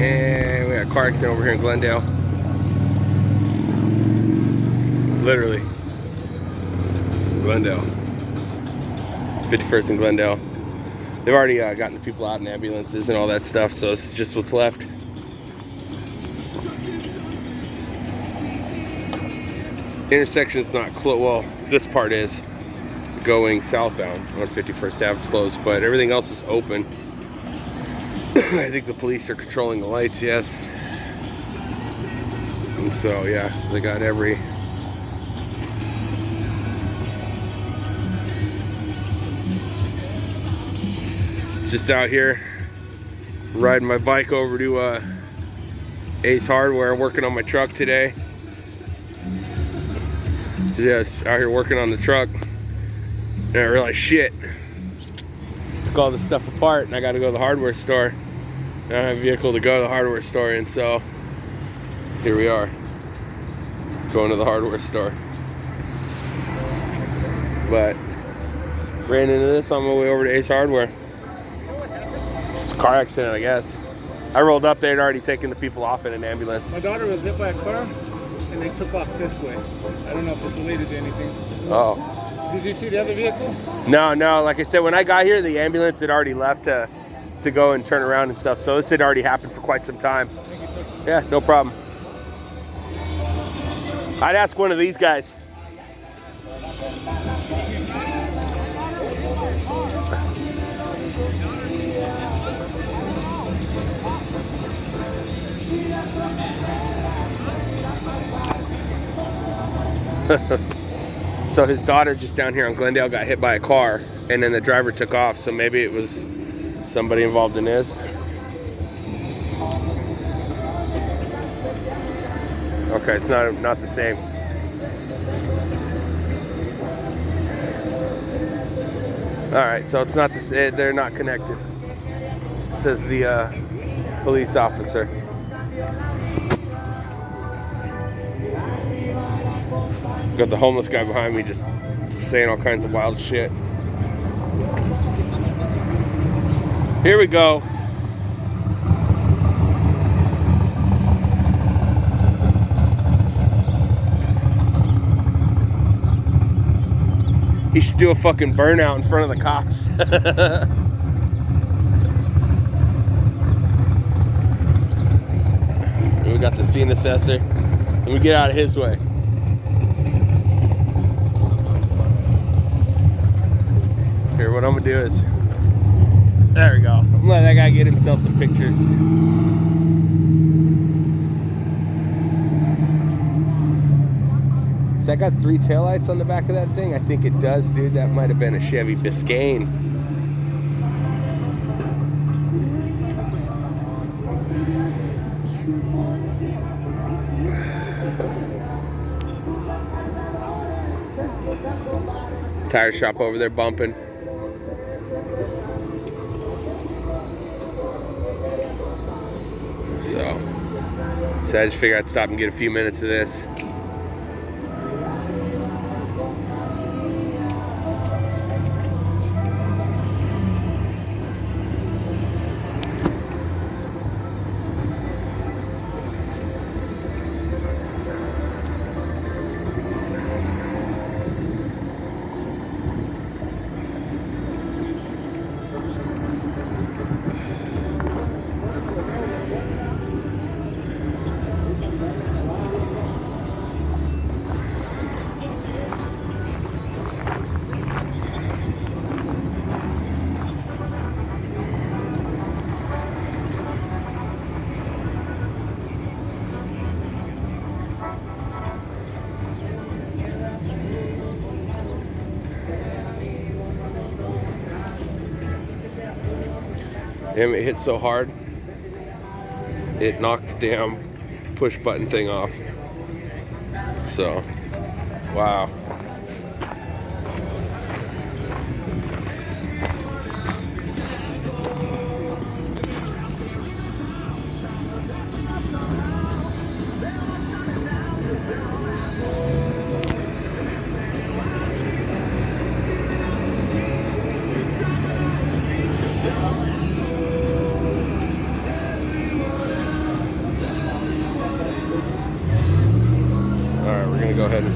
And we got a car accident over here in Glendale. Literally. Glendale. 51st in Glendale. They've already gotten the people out in ambulances and all that stuff, so this is just what's left. Intersection's not closed. Well, this part is going southbound on 51st Ave. It's closed, but everything else is open. I think the police are controlling the lights, yes. And so, yeah, they got every... Just out here riding my bike over to Ace Hardware, working on my truck today. Just out here working on the truck, and I realized, shit, took all this stuff apart, and I got to go to the hardware store. I don't have a vehicle to go to the hardware store, and so here we are, going to the hardware store. But ran into this on my way over to Ace Hardware. It's a car accident, I guess. I rolled up, they'd already taken the people off in an ambulance. My daughter was hit by a car, and they took off this way. I don't know if it's related to anything. Oh. Did you see the other vehicle? No. Like I said, when I got here, the ambulance had already left to go and turn around and stuff. So this had already happened for quite some time. Thank you, sir. Yeah, no problem. I'd ask one of these guys. So his daughter just down here on Glendale got hit by a car, and then the driver took off, so maybe it was somebody involved in this. Okay, it's not the same. Alright, so it's not the same. They're not connected, says the police officer. Got the homeless guy behind me just saying all kinds of wild shit. Here we go. He should do a fucking burnout in front of the cops. We got the scene assessor. Let me get out of his way. Here, what I'm gonna do is, there we go. I'm gonna let that guy get himself some pictures. Does that got 3 taillights on the back of that thing? I think it does, dude. That might have been a Chevy Biscayne. Tire shop over there bumping. So I just figured I'd stop and get a few minutes of this. And it hit so hard, it knocked the damn push button thing off. So, wow. gonna go ahead and